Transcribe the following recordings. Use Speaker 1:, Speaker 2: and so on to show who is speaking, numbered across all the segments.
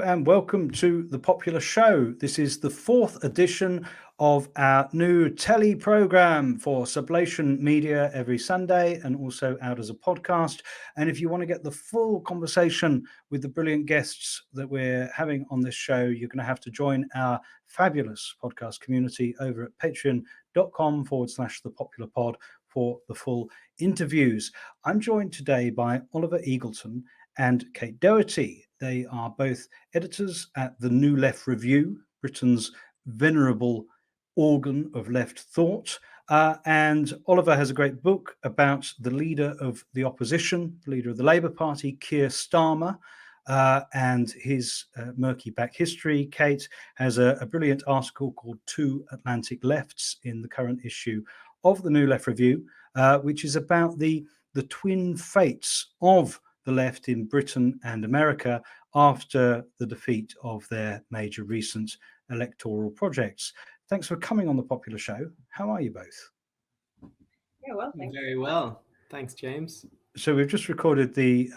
Speaker 1: and welcome to The Popular Show. This is the fourth edition of our new telly programme for Sublation Media every Sunday and also out as a podcast. And if you want to get the full conversation with the brilliant guests that we're having on this show, you're going to have to join our fabulous podcast community over at patreon.com/thepopularpod for the full interviews. I'm joined today by Oliver Eagleton and Cait Doherty. They are both editors at the New Left Review, Britain's venerable organ of left thought. And Oliver has a great book about the leader of the opposition, the leader of the Labour Party, Keir Starmer, and his murky back history. Cait has a brilliant article called Two Atlantic Lefts in the current issue of the New Left Review, which is about the twin fates of the left in Britain and America after the defeat of their major recent electoral projects. Thanks for coming on The Popular Show. How are you both?
Speaker 2: Yeah, well, thanks.
Speaker 3: Very well. Thanks, James.
Speaker 1: So we've just recorded the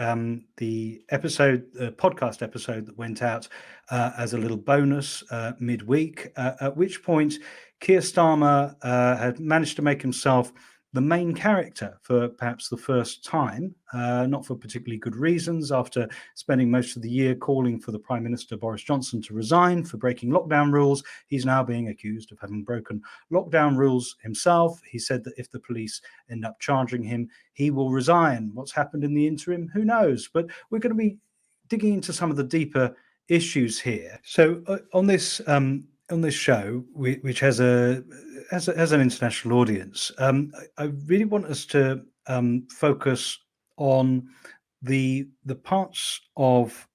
Speaker 1: podcast episode that went out as a little bonus midweek, at which point Keir Starmer had managed to make himself the main character for perhaps the first time, not for particularly good reasons. After spending most of the year calling for the Prime Minister Boris Johnson to resign for breaking lockdown rules, he's now being accused of having broken lockdown rules himself. He said that if the police end up charging him, he will resign. What's happened in the interim? Who knows? But we're going to be digging into some of the deeper issues here. So on this show, which has an international audience, I really want us to focus on the parts of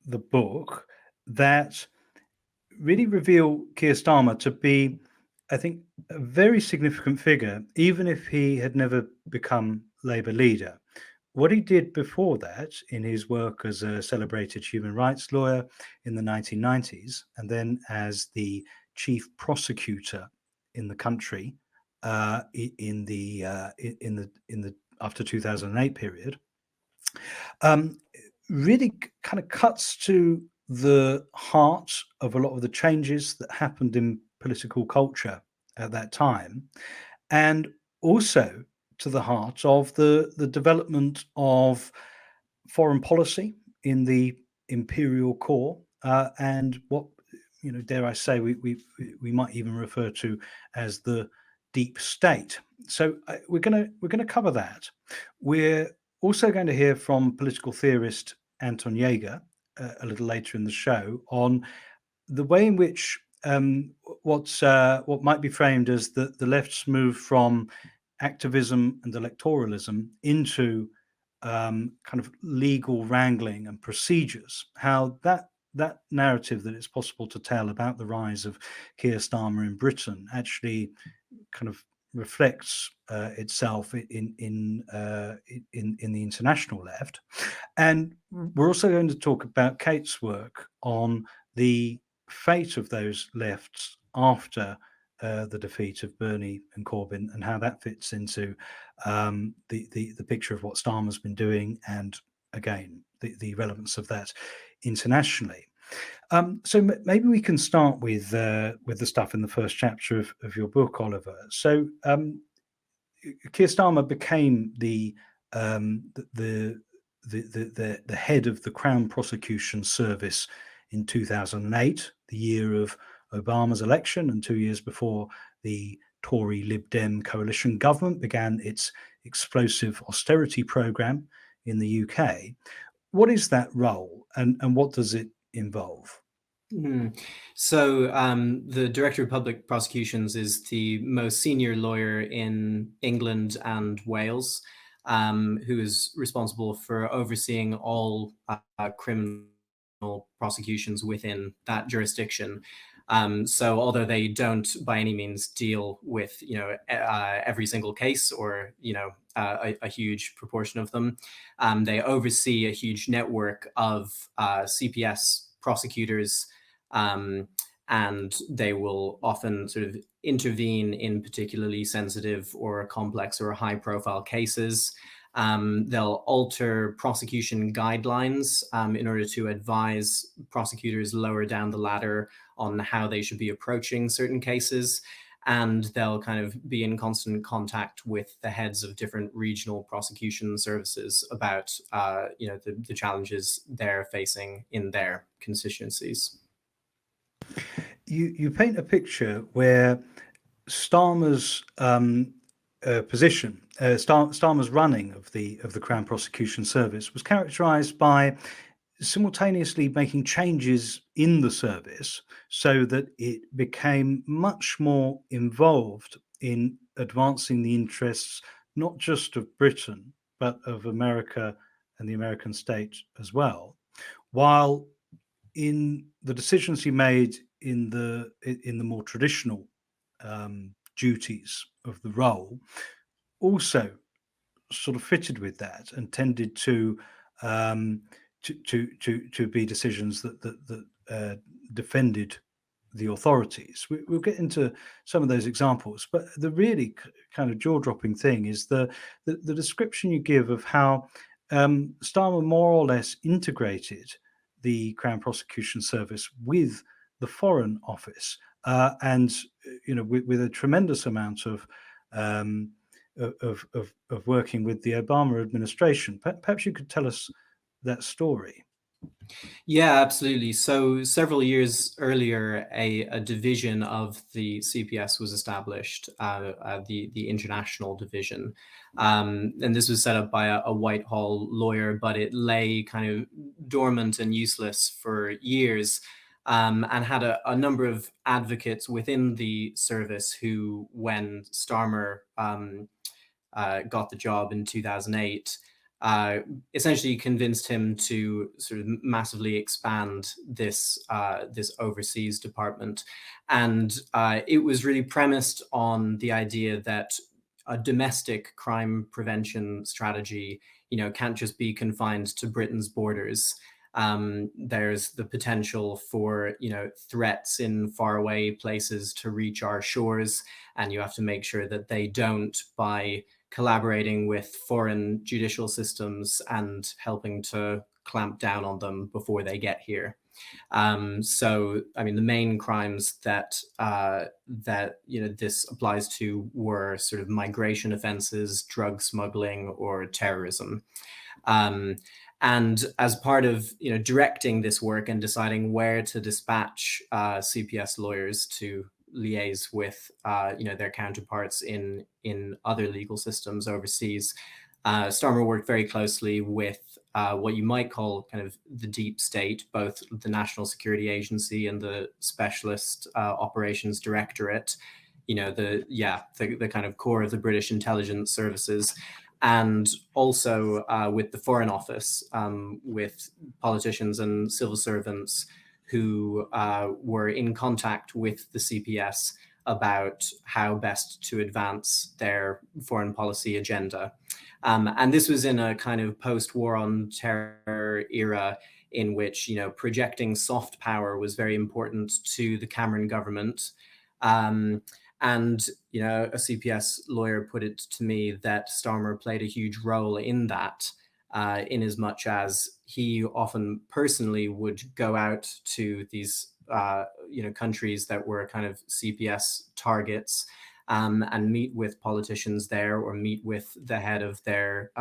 Speaker 1: the book that really reveal Keir Starmer to be, I think, a very significant figure, even if he had never become Labour leader. What he did before that in his work as a celebrated human rights lawyer in the 1990s, and then as the chief prosecutor in the country in the after 2008 period, really kind of cuts to the heart of a lot of the changes that happened in political culture at that time, and also to the heart of the development of foreign policy in the imperial core, and what, dare I say, we might even refer to as the deep state. So we're going to cover that. We're also going to hear from political theorist Anton Jäger a little later in the show on the way in which what might be framed as the left's move from activism and electoralism into kind of legal wrangling and procedures, how that narrative that it's possible to tell about the rise of Keir Starmer in Britain actually kind of reflects itself in the international left. And we're also going to talk about Cait's work on the fate of those lefts after the defeat of Bernie and Corbyn, and how that fits into the picture of what Starmer's been doing, and again the relevance of that internationally. So maybe we can start with the stuff in the first chapter of your book, Oliver. So Keir Starmer became the head of the Crown Prosecution Service in 2008, the year of Obama's election, and 2 years before the Tory Lib Dem coalition government began its explosive austerity program in the UK. What is that role, and what does it involve?
Speaker 3: So the Director of Public Prosecutions is the most senior lawyer in England and Wales, who is responsible for overseeing all criminal prosecutions within that jurisdiction. So although they don't by any means deal with every single case, or a huge proportion of them, they oversee a huge network of CPS prosecutors, and they will often sort of intervene in particularly sensitive or complex or high profile cases. They'll alter prosecution guidelines in order to advise prosecutors lower down the ladder on how they should be approaching certain cases. And they'll kind of be in constant contact with the heads of different regional prosecution services about, the challenges they're facing in their constituencies.
Speaker 1: You paint a picture where Starmer's position, Starmer's running of the Crown Prosecution Service was characterised by simultaneously making changes in the service so that it became much more involved in advancing the interests not just of Britain but of America and the American state as well, while in the decisions he made in the more traditional duties of the role also sort of fitted with that and tended to be decisions that defended the authorities. We'll get into some of those examples, but the really kind of jaw-dropping thing is the description you give of how Starmer more or less integrated the Crown Prosecution Service with the Foreign Office, and with a tremendous amount of working with the Obama administration. Perhaps you could tell us that story.
Speaker 3: Yeah, absolutely. So several years earlier, a division of the CPS was established, the International Division. And this was set up by a Whitehall lawyer, but it lay kind of dormant and useless for years, and had a number of advocates within the service who, when Starmer got the job in 2008, essentially convinced him to sort of massively expand this overseas department. And it was really premised on the idea that a domestic crime prevention strategy, can't just be confined to Britain's borders. There's the potential for, threats in faraway places to reach our shores, and you have to make sure that they don't by collaborating with foreign judicial systems and helping to clamp down on them before they get here. So, I mean, the main crimes that this applies to were sort of migration offenses, drug smuggling, or terrorism. And as part of directing this work and deciding where to dispatch CPS lawyers to liaise with their counterparts in other legal systems overseas, Starmer worked very closely with what you might call kind of the deep state, both the National Security Agency and the Specialist Operations Directorate, the kind of core of the British intelligence services, and also with the Foreign Office, with politicians and civil servants who were in contact with the CPS about how best to advance their foreign policy agenda. And this was in a kind of post-war on terror era in which, projecting soft power was very important to the Cameron government. And, a CPS lawyer put it to me that Starmer played a huge role in that, in as much as he often personally would go out to these, countries that were kind of CPS targets, and meet with politicians there, or meet with the head of their,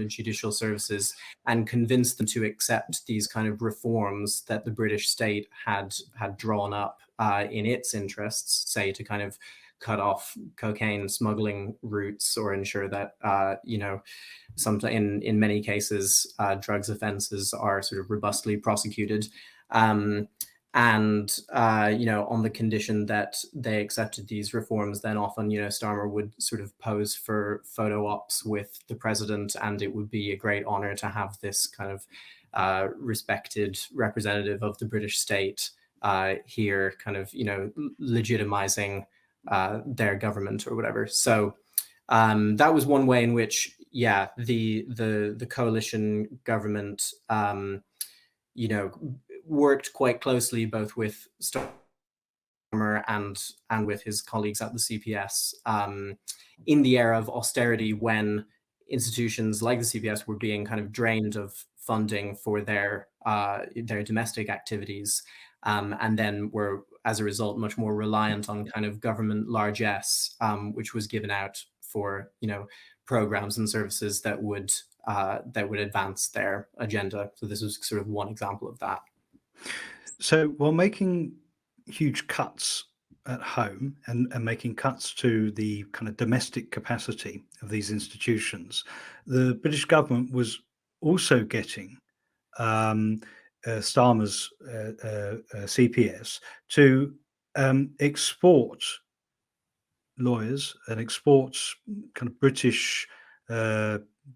Speaker 3: judicial services, and convince them to accept these kind of reforms that the British state had drawn up in its interests, say to kind of cut off cocaine smuggling routes, or ensure that, in many cases, drugs offenses are sort of robustly prosecuted. On the condition that they accepted these reforms, then often, Starmer would sort of pose for photo ops with the president, and it would be a great honor to have this kind of respected representative of the British state here, kind of, legitimizing their government or whatever. So that was one way in which, the coalition government, worked quite closely both with Starmer and with his colleagues at the CPS in the era of austerity, when institutions like the CPS were being kind of drained of funding for their domestic activities, and then were, as a result, much more reliant on kind of government largesse, which was given out for, you know, programs and services that would advance their agenda. So this was sort of one example of that.
Speaker 1: So while making huge cuts at home and making cuts to the kind of domestic capacity of these institutions, the British government was also getting Starmer's CPS to export lawyers and export kind of British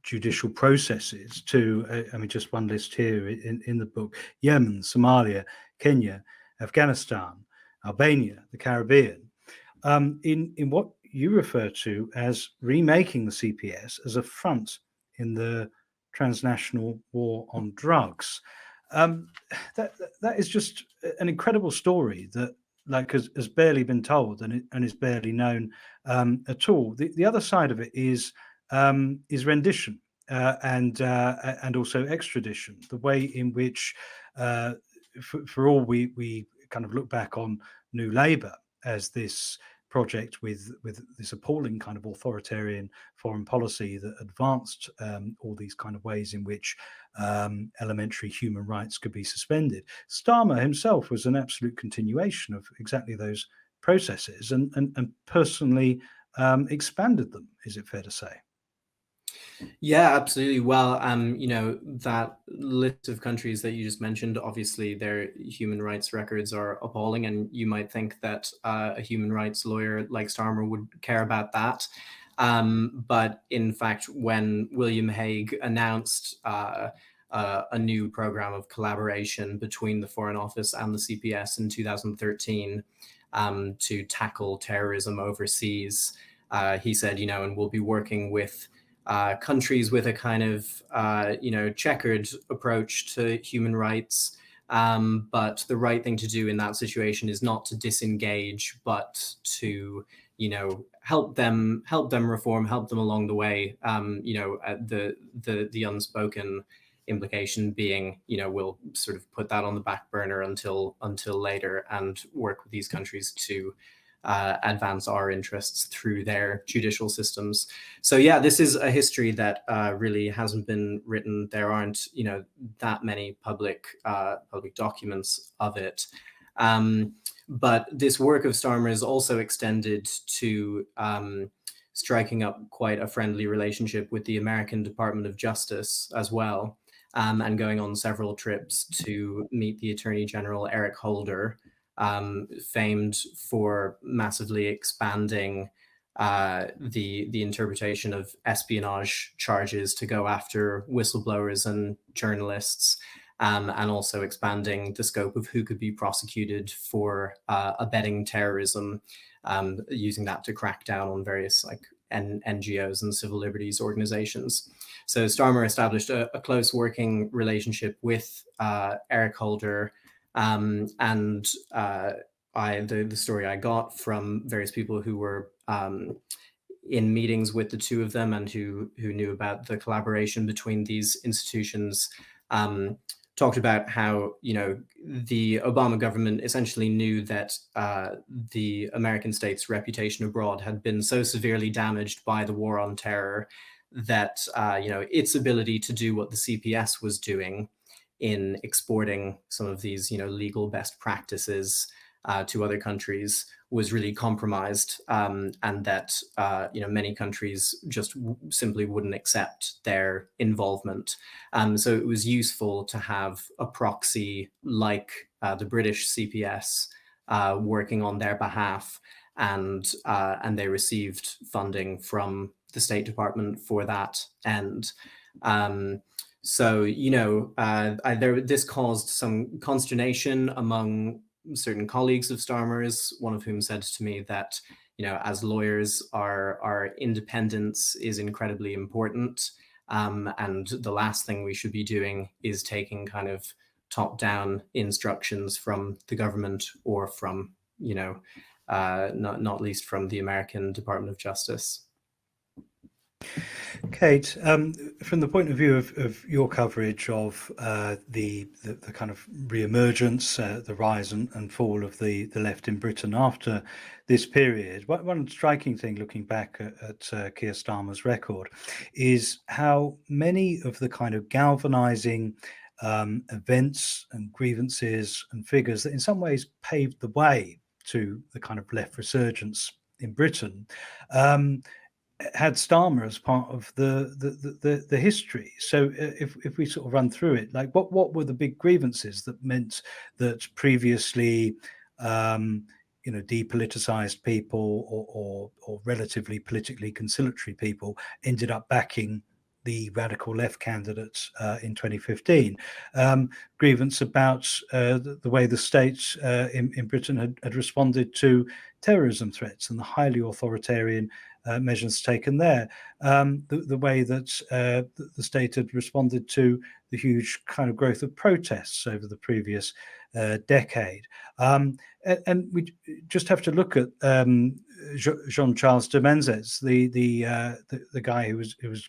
Speaker 1: judicial processes to, I mean, just one list here in the book: Yemen, Somalia, Kenya, Afghanistan, Albania, the Caribbean, in what you refer to as remaking the CPS as a front in the transnational war on drugs. That is just an incredible story that, like, has barely been told and is barely known at all. The other side of it is rendition and also extradition. The way in which, for all we kind of look back on New Labour as this project with this appalling kind of authoritarian foreign policy that advanced all these kind of ways in which elementary human rights could be suspended. Starmer himself was an absolute continuation of exactly those processes and personally expanded them. Is it fair to say?
Speaker 3: Yeah, absolutely. Well, you know, that list of countries that you just mentioned, obviously their human rights records are appalling, and you might think that a human rights lawyer like Starmer would care about that. But in fact, when William Hague announced a new program of collaboration between the Foreign Office and the CPS in 2013 to tackle terrorism overseas, he said, you know, and we'll be working with countries with a kind of, you know, checkered approach to human rights. But the right thing to do in that situation is not to disengage, but to, you know, help them reform, help them along the way. You know, the unspoken implication being, you know, we'll sort of put that on the back burner until later and work with these countries to advance our interests through their judicial systems. So yeah, this is a history that really hasn't been written. There aren't, you know, that many public documents of it. But this work of Starmer is also extended to striking up quite a friendly relationship with the American Department of Justice as well, and going on several trips to meet the Attorney General Eric Holder, famed for massively expanding the interpretation of espionage charges to go after whistleblowers and journalists, and also expanding the scope of who could be prosecuted for abetting terrorism, using that to crack down on various NGOs and civil liberties organizations. So Starmer established a close working relationship with Eric Holder. And the story I got from various people who were in meetings with the two of them and who knew about the collaboration between these institutions, talked about how, you know, the Obama government essentially knew that the American state's reputation abroad had been so severely damaged by the war on terror that, you know, its ability to do what the CPS was doing in exporting some of these, you know, legal best practices to other countries was really compromised, and that, you know, many countries just simply wouldn't accept their involvement. So it was useful to have a proxy like the British CPS working on their behalf, and they received funding from the State Department for that end. So, you know, this caused some consternation among certain colleagues of Starmer's, one of whom said to me that, you know, as lawyers, our independence is incredibly important. And the last thing we should be doing is taking kind of top-down instructions from the government or from, you know, not least from the American Department of Justice.
Speaker 1: Cait, from the point of view of your coverage of the kind of re-emergence, the rise and fall of the left in Britain after this period, one striking thing looking back at Keir Starmer's record is how many of the kind of galvanizing events and grievances and figures that in some ways paved the way to the kind of left resurgence in Britain had Starmer as part of the history. So if we sort of run through it, like what were the big grievances that meant that previously depoliticized people or relatively politically conciliatory people ended up backing the radical left candidates in 2015. Grievance about the way the state in Britain had responded to terrorism threats and the highly authoritarian measures taken there, the way that the state had responded to the huge kind of growth of protests over the previous decade. And we just have to look at Jean-Charles de Menezes, the guy who was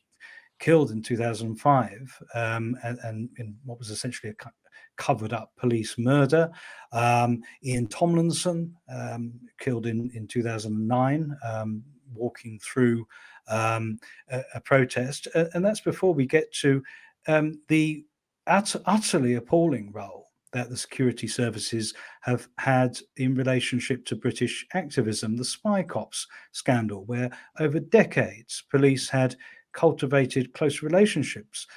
Speaker 1: killed in 2005 and in what was essentially a covered up police murder. Ian Tomlinson, killed in 2009, walking through a protest. And that's before we get to the utterly appalling role that the security services have had in relationship to British activism, the spy cops scandal, where over decades police had cultivated close relationships,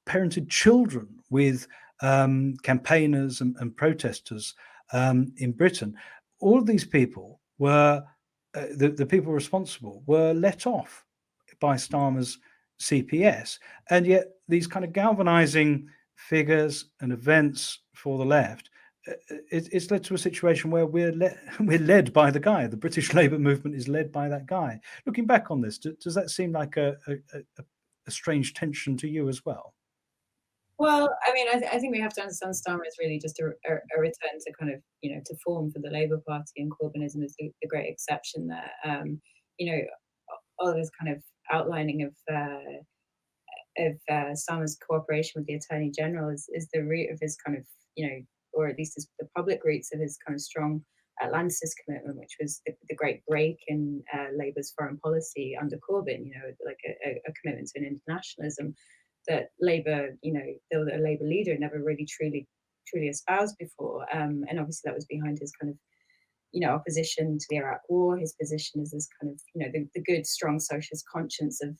Speaker 1: parented children with campaigners and protesters in Britain. All of these people were, the people responsible were let off by Starmer's CPS. And yet these kind of galvanizing figures and events for the left, it's led to a situation where we're led by the guy. The British Labour movement is led by that guy. Looking back on this, does that seem like a strange tension to you as well?
Speaker 2: Well, I mean, I think we have to understand Starmer is really just a return to kind of, to form for the Labour Party, and Corbynism is the great exception there. All this kind of outlining of Starmer's cooperation with the Attorney General is the root of his kind of, or at least the public roots of his kind of strong Atlanticist commitment, which was the great break in Labour's foreign policy under Corbyn, like a commitment to an internationalism that Labour, the Labour leader never really truly espoused before. And obviously that was behind his kind of, opposition to the Iraq War, his position as this kind of, the good, strong socialist conscience of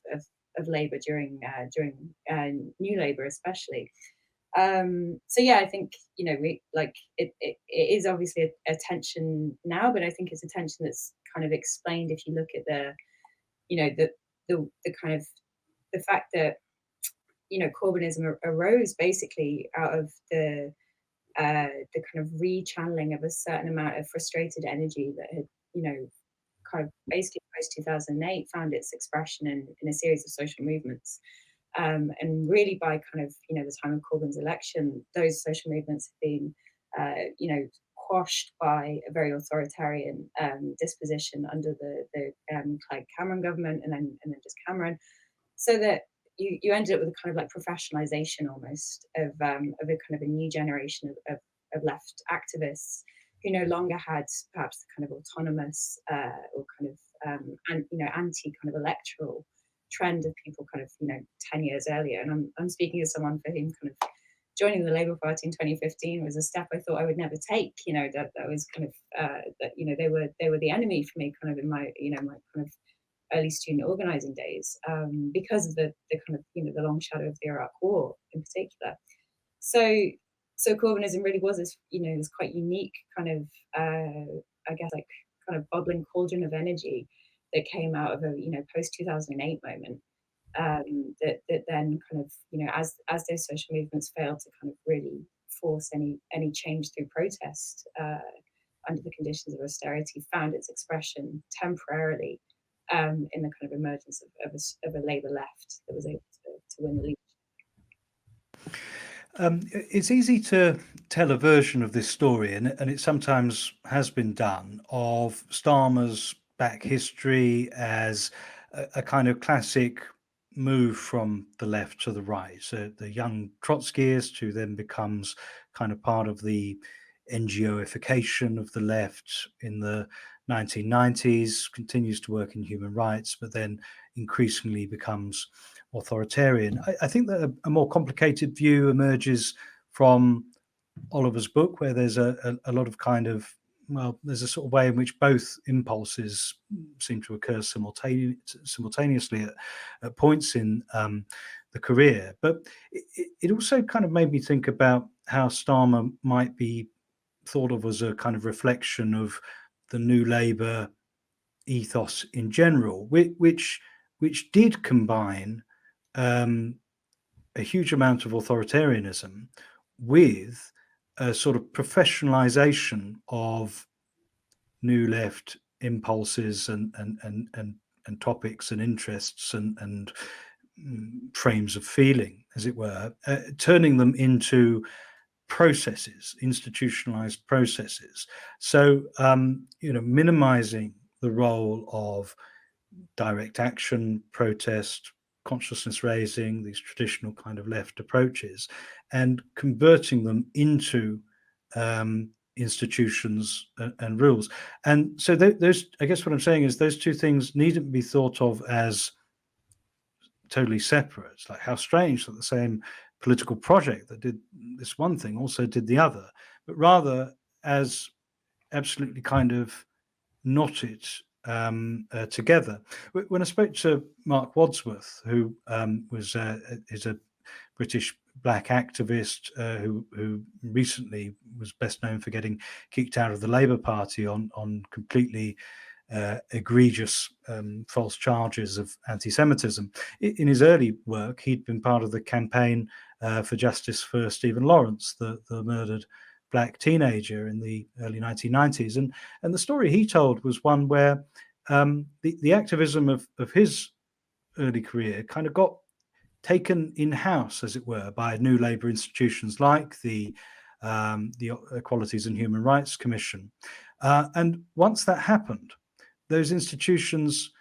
Speaker 2: Labour during New Labour especially. So yeah, I think, it is obviously a tension now, but I think it's a tension that's kind of explained if you look at the kind of the fact that Corbynism arose basically out of the kind of rechanneling of a certain amount of frustrated energy that had, kind of basically post 2008 found its expression in a series of social movements. And really by kind of, the time of Corbyn's election, those social movements have been, quashed by a very authoritarian disposition under the Clyde Cameron government and then just Cameron, so that you ended up with a kind of like professionalization almost of a kind of a new generation of left activists who no longer had perhaps the kind of autonomous or kind of anti kind of electoral trend of people kind of 10 years earlier. And I'm speaking as someone for whom kind of joining the Labour Party in 2015 was a step I thought I would never take. That was kind of that they were the enemy for me, kind of in my my kind of early student organizing days, because of the kind of the long shadow of the Iraq War in particular. So Corbynism really was this this quite unique kind of I guess like kind of bubbling cauldron of energy that came out of a post 2008 moment, that then kind of as those social movements failed to kind of really force any change through protest under the conditions of austerity, found its expression temporarily in the kind of emergence of a Labour left that was able to win the leadership.
Speaker 1: It's easy to tell a version of this story, and it sometimes has been done, of Starmer's back history as a kind of classic move from the left to the right. So the young Trotskyist, who then becomes kind of part of the NGOification of the left in the 1990s, continues to work in human rights, but then increasingly becomes authoritarian. I think that a more complicated view emerges from Oliver's book, where there's a lot of kind of, well, there's a sort of way in which both impulses seem to occur simultaneously at points in the career. But it also kind of made me think about how Starmer might be thought of as a kind of reflection of the New Labour ethos in general, which did combine a huge amount of authoritarianism with a sort of professionalization of new left impulses and topics and interests and frames of feeling, as it were, turning them into processes, institutionalized processes. So, minimizing the role of direct action, protest, consciousness raising, these traditional kind of left approaches, and converting them into institutions and rules. And so those, I guess what I'm saying is those two things needn't be thought of as totally separate. It's like, how strange that the same political project that did this one thing also did the other, but rather as absolutely kind of knotted together. When I spoke to Mark Wadsworth, who is a British black activist who recently was best known for getting kicked out of the Labour Party on completely egregious false charges of anti-Semitism. In his early work, he'd been part of the campaign for justice for Stephen Lawrence, the murdered black teenager in the early 1990s. And the story he told was one where the activism of his early career kind of got taken in-house, as it were, by new Labour institutions like the Equalities and Human Rights Commission. And once that happened, those institutions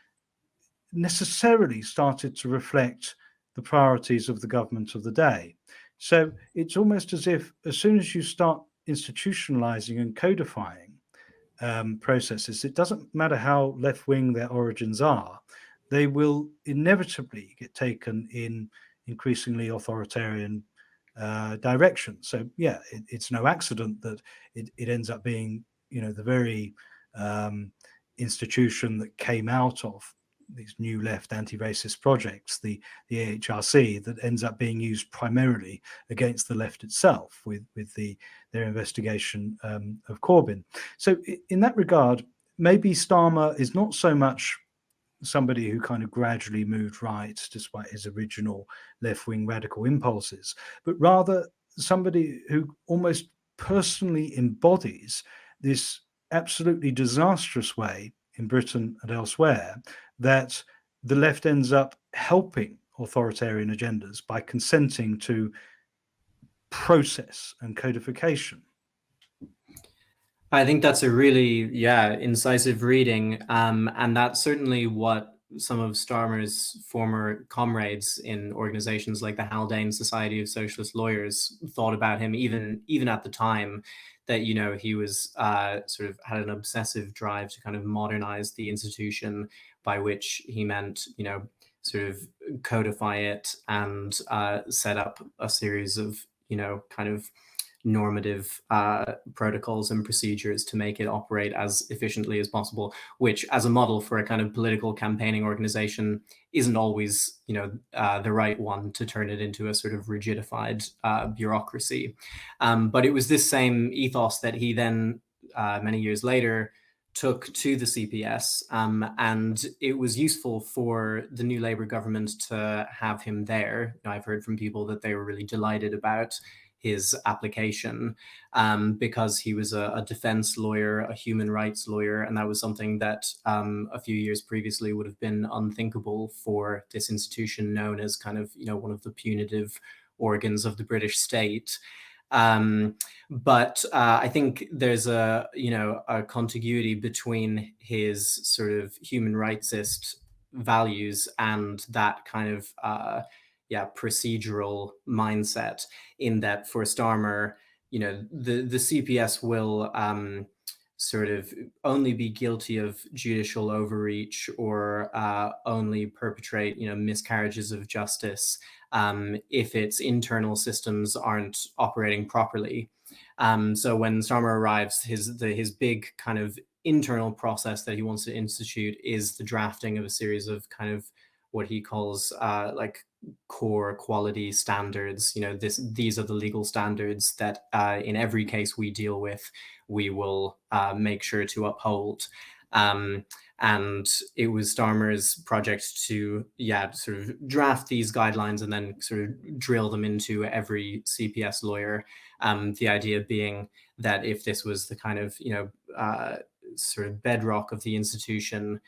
Speaker 1: necessarily started to reflect the priorities of the government of the day. So it's almost as if as soon as you start institutionalizing and codifying processes, it doesn't matter how left-wing their origins are, they will inevitably get taken in increasingly authoritarian direction. So yeah, it's no accident that it ends up being, the very institution that came out of these new left anti-racist projects, the AHRC, that ends up being used primarily against the left itself with their investigation of Corbyn. So in that regard, maybe Starmer is not so much somebody who kind of gradually moved right despite his original left-wing radical impulses, but rather somebody who almost personally embodies this absolutely disastrous way in Britain and elsewhere that the left ends up helping authoritarian agendas by consenting to process and codification.
Speaker 3: I think that's a really, incisive reading. And that's certainly what some of Starmer's former comrades in organizations like the Haldane Society of Socialist Lawyers thought about him, even at the time that, he was sort of had an obsessive drive to kind of modernize the institution, by which he meant, sort of codify it and set up a series of, kind of normative protocols and procedures to make it operate as efficiently as possible, which as a model for a kind of political campaigning organization isn't always, the right one to turn it into a sort of rigidified bureaucracy. But it was this same ethos that he then, many years later, took to the CPS, and it was useful for the new Labour government to have him there. I've heard from people that they were really delighted about his application because he was a defense lawyer, a human rights lawyer, and that was something that a few years previously would have been unthinkable for this institution known as kind of, one of the punitive organs of the British state. But I think there's a contiguity between his sort of human rightsist values and that kind of procedural mindset, in that for Starmer, the CPS will sort of only be guilty of judicial overreach or only perpetrate miscarriages of justice if its internal systems aren't operating properly. So when Starmer arrives, his big kind of internal process that he wants to institute is the drafting of a series of kind of what he calls like core quality standards. These are the legal standards that in every case we deal with, we will make sure to uphold. And it was Starmer's project to sort of draft these guidelines and then sort of drill them into every CPS lawyer. The idea being that if this was the kind of sort of bedrock of the institution,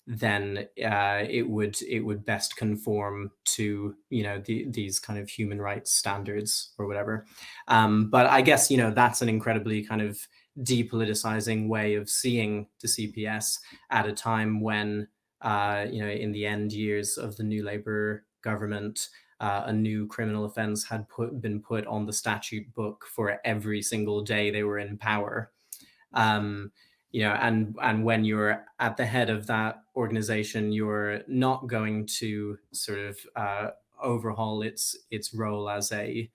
Speaker 3: then it would best conform to these kind of human rights standards or whatever. But I guess that's an incredibly kind of depoliticizing way of seeing the CPS at a time when in the end years of the New Labour government, a new criminal offence had been put on the statute book for every single day they were in power. And when you're at the head of that organization, you're not going to sort of overhaul its role as a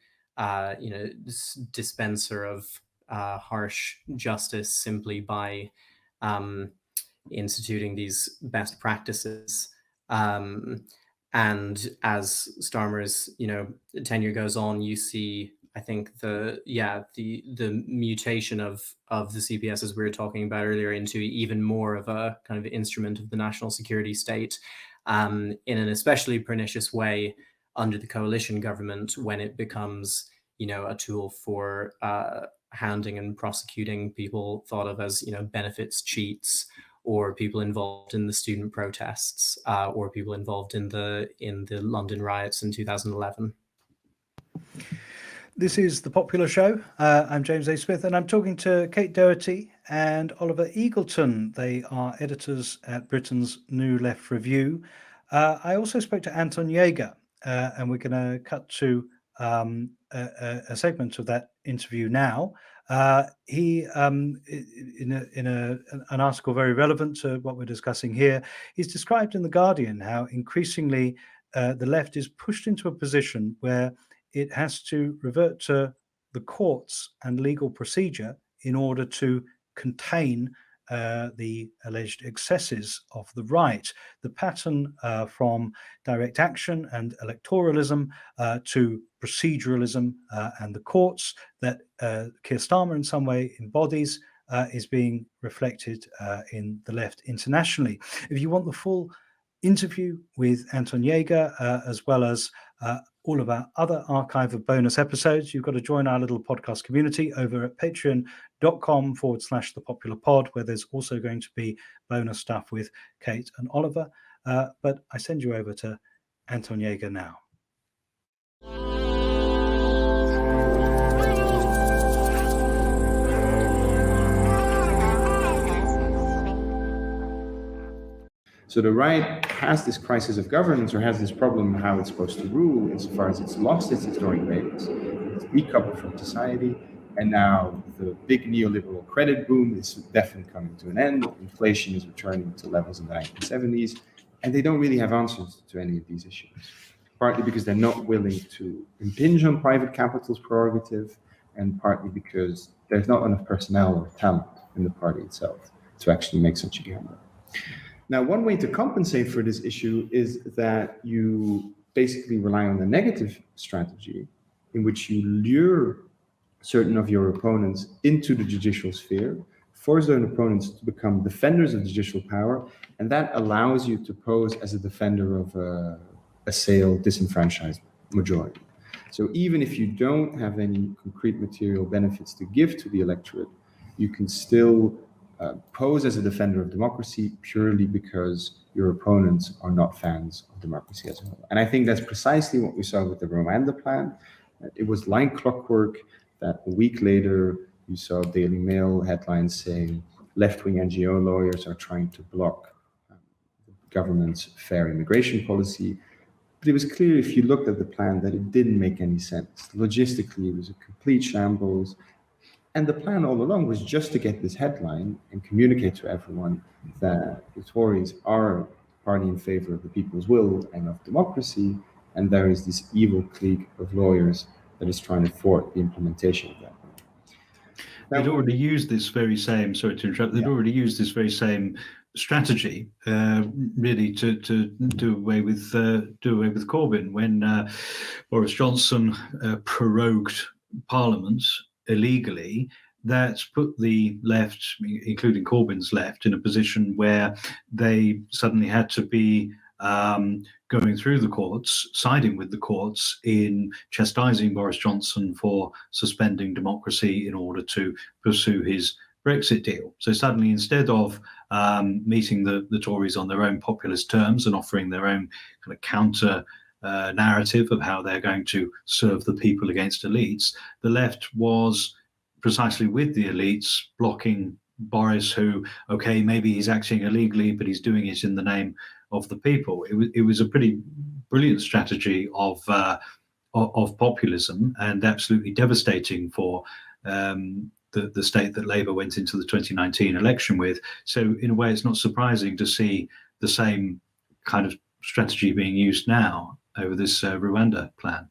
Speaker 3: dispenser of harsh justice simply by instituting these best practices. And as Starmer's tenure goes on, you see, I think the mutation of the CPS, as we were talking about earlier, into even more of a kind of instrument of the national security state, in an especially pernicious way under the coalition government, when it becomes a tool for hounding and prosecuting people thought of as benefits cheats, or people involved in the student protests, or people involved in the London riots in 2011.
Speaker 1: This is The Popular Show. I'm James A. Smith, and I'm talking to Cait Doherty and Oliver Eagleton. They are editors at Britain's New Left Review. I also spoke to Anton Jäger, and we're going to cut to a segment of that interview now. He, in an article very relevant to what we're discussing here, he's described in The Guardian how increasingly the left is pushed into a position where it has to revert to the courts and legal procedure in order to contain the alleged excesses of the right. The pattern from direct action and electoralism to proceduralism and the courts that Keir Starmer in some way embodies is being reflected in the left internationally. If you want the full interview with Anton Jäger, as well as all of our other archive of bonus episodes, you've got to join our little podcast community over at patreon.com/thepopularpod, where there's also going to be bonus stuff with Cait and Oliver. But I send you over to Anton Jäger now.
Speaker 4: So the right has this crisis of governance, or has this problem how it's supposed to rule, insofar as it's lost its historic base, it's decoupled from society, and now the big neoliberal credit boom is definitely coming to an end. Inflation is returning to levels in the 1970s, and they don't really have answers to any of these issues, partly because they're not willing to impinge on private capital's prerogative, and partly because there's not enough personnel or talent in the party itself to actually make such a gamble. Now, one way to compensate for this issue is that you basically rely on the negative strategy, in which you lure certain of your opponents into the judicial sphere, force those opponents to become defenders of judicial power, and that allows you to pose as a defender of a assailed, disenfranchised majority. So even if you don't have any concrete material benefits to give to the electorate, you can still pose as a defender of democracy purely because your opponents are not fans of democracy as a whole. And I think that's precisely what we saw with the Rwanda plan. It was like clockwork that a week later you saw Daily Mail headlines saying left-wing NGO lawyers are trying to block government's fair immigration policy. But it was clear if you looked at the plan that it didn't make any sense. Logistically, it was a complete shambles. And the plan all along was just to get this headline and communicate to everyone that the Tories are a party in favor of the people's will and of democracy, and there is this evil clique of lawyers that is trying to thwart the implementation of that.
Speaker 1: They'd already used this very same, sorry to interrupt, they'd already used this very same strategy, really, to do away with Corbyn when Boris Johnson prorogued Parliament illegally. That put the left, including Corbyn's left, in a position where they suddenly had to be going through the courts, siding with the courts in chastising Boris Johnson for suspending democracy in order to pursue his Brexit deal. So suddenly, instead of meeting the Tories on their own populist terms and offering their own kind of counter narrative of how they're going to serve the people against elites, the left was precisely with the elites, blocking Boris, who, okay, maybe he's acting illegally, but he's doing it in the name of the people. It was a pretty brilliant strategy of populism, and absolutely devastating for the state that Labour went into the 2019 election with. So in a way, it's not surprising to see the same kind of strategy being used now over this Rwanda plan.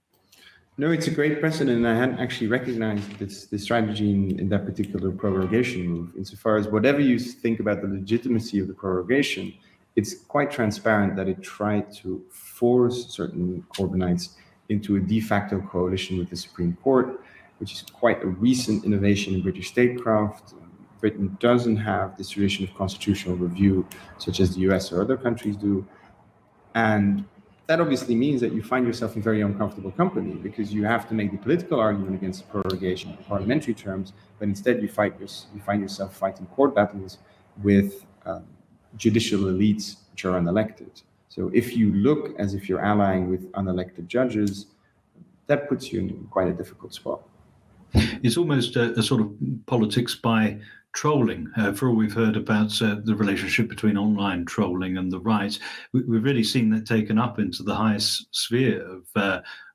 Speaker 4: No, it's a great precedent, and I hadn't actually recognized this strategy in that particular prorogation move. Insofar as whatever you think about the legitimacy of the prorogation, it's quite transparent that it tried to force certain Corbynites into a de facto coalition with the Supreme Court, which is quite a recent innovation in British statecraft. Britain doesn't have this tradition of constitutional review, such as the US or other countries do. And that obviously means that you find yourself in very uncomfortable company, because you have to make the political argument against the prorogation in parliamentary terms, but instead you find yourself fighting court battles with judicial elites which are unelected. So if you look as if you're allying with unelected judges, that puts you in quite a difficult spot.
Speaker 1: It's almost a sort of politics by trolling. For all we've heard about the relationship between online trolling and the right, we've really seen that taken up into the highest sphere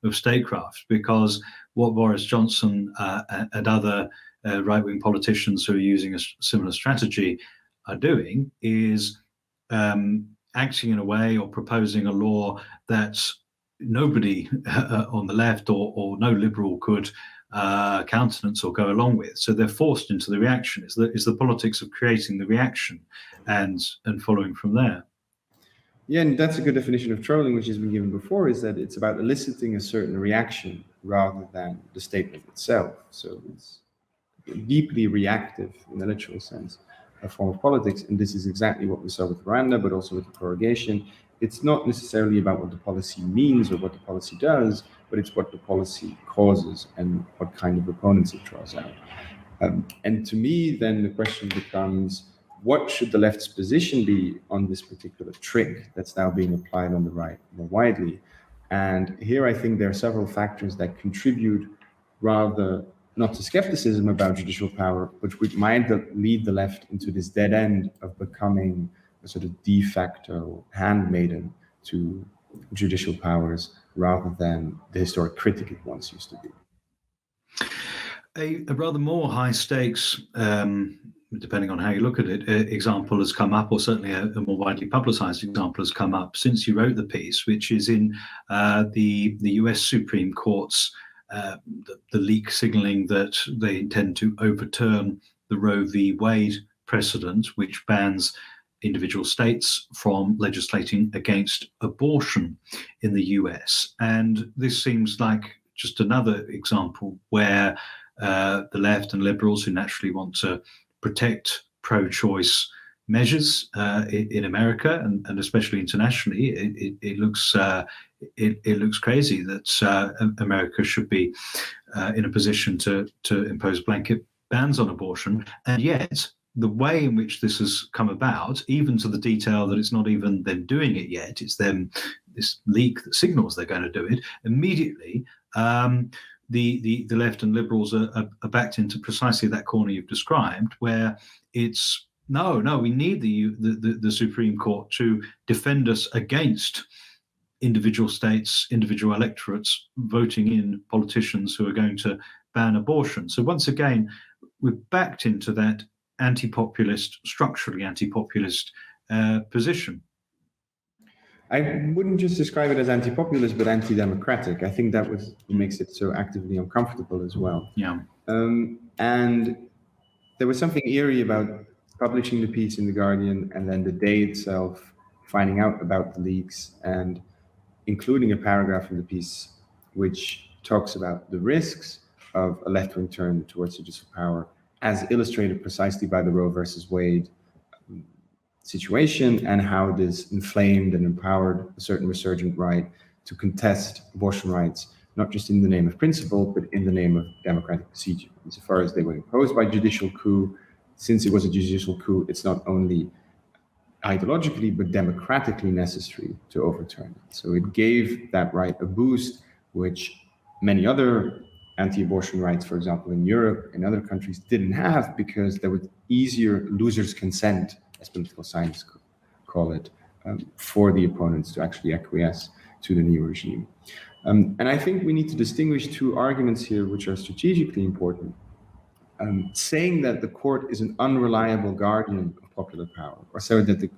Speaker 1: of statecraft, because what Boris Johnson and other right-wing politicians who are using a similar strategy are doing is acting in a way or proposing a law that nobody on the left or no liberal could countenance or go along with. So they're forced into the reaction. It's the politics of creating the reaction and following from there.
Speaker 4: Yeah, and that's a good definition of trolling, which has been given before, is that it's about eliciting a certain reaction rather than the statement itself. So it's deeply reactive in the literal sense, a form of politics. And this is exactly what we saw with Rwanda, but also with the prorogation. It's not necessarily about what the policy means or what the policy does, but it's what the policy causes and what kind of opponents it draws out. And to me, then the question becomes, what should the left's position be on this particular trick that's now being applied on the right more widely? And here I think there are several factors that contribute rather not to skepticism about judicial power, but which might lead the left into this dead end of becoming a sort of de facto handmaiden to judicial powers rather than the historic critic it once used to be.
Speaker 1: A rather more high stakes, depending on how you look at it, example has come up, or certainly a more widely publicized example has come up since you wrote the piece, which is in the US Supreme Court's the leak signaling that they intend to overturn the Roe v. Wade precedent, which bans individual states from legislating against abortion in the US. And this seems like just another example where the left and liberals, who naturally want to protect pro-choice measures in America and especially internationally, it looks crazy that America should be in a position to impose blanket bans on abortion, and yet the way in which this has come about, even to the detail that it's not even them doing it yet, it's them, this leak that signals they're going to do it, immediately the left and liberals are backed into precisely that corner you've described, where it's No, we need the Supreme Court to defend us against individual states, individual electorates voting in politicians who are going to ban abortion. So once again, we're backed into that anti-populist, structurally anti-populist position.
Speaker 4: I wouldn't just describe it as anti-populist, but anti-democratic. I think that was what makes it so actively uncomfortable as well.
Speaker 1: Yeah.
Speaker 4: And there was something eerie about publishing the piece in The Guardian and then the day itself finding out about the leaks and including a paragraph in the piece which talks about the risks of a left-wing turn towards judicial power, as illustrated precisely by the Roe versus Wade situation, and how this inflamed and empowered a certain resurgent right to contest abortion rights, not just in the name of principle, but in the name of democratic procedure. Insofar as they were imposed by judicial coup, since it was a judicial coup, it's not only ideologically, but democratically necessary to overturn it. So it gave that right a boost, which many other anti-abortion rights, for example, in Europe and other countries didn't have, because there was easier loser's consent, as political science call it, for the opponents to actually acquiesce to the new regime. And I think we need to distinguish two arguments here which are strategically important. Saying that the court is an unreliable guardian of popular power, or so that the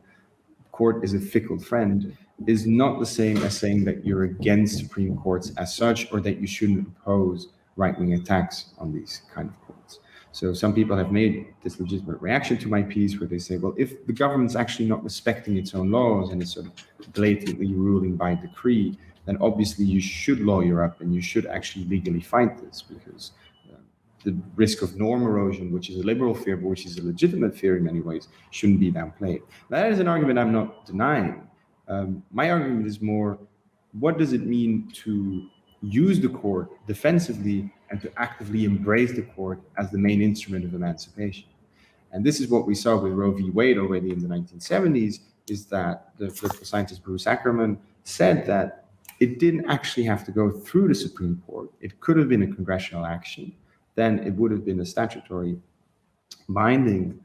Speaker 4: court is a fickle friend, is not the same as saying that you're against Supreme Courts as such, or that you shouldn't oppose right-wing attacks on these kind of courts. So some people have made this legitimate reaction to my piece where they say, well, if the government's actually not respecting its own laws and is sort of blatantly ruling by decree, then obviously you should lawyer up and you should actually legally fight this, because the risk of norm erosion, which is a liberal fear, but which is a legitimate fear in many ways, shouldn't be downplayed. That is an argument I'm not denying. My argument is more, what does it mean to use the court defensively and to actively embrace the court as the main instrument of emancipation? And this is what we saw with Roe v. Wade already in the 1970s, is that the political scientist Bruce Ackerman said that it didn't actually have to go through the Supreme Court. It could have been a congressional action. Then it would have been a statutory binding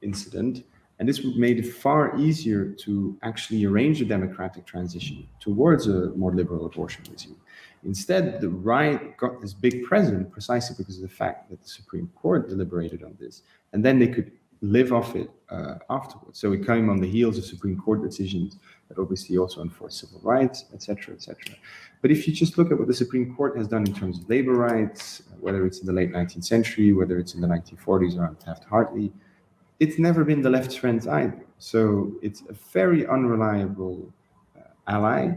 Speaker 4: incident. And this would have made it far easier to actually arrange a democratic transition towards a more liberal abortion regime. Instead, the right got this big present precisely because of the fact that the Supreme Court deliberated on this, and then they could live off it afterwards. So it came on the heels of Supreme Court decisions that obviously also enforce civil rights, etc., etc. But if you just look at what the Supreme Court has done in terms of labor rights, whether it's in the late 19th century, whether it's in the 1940s around Taft-Hartley, it's never been the left's friends either. So it's a very unreliable ally.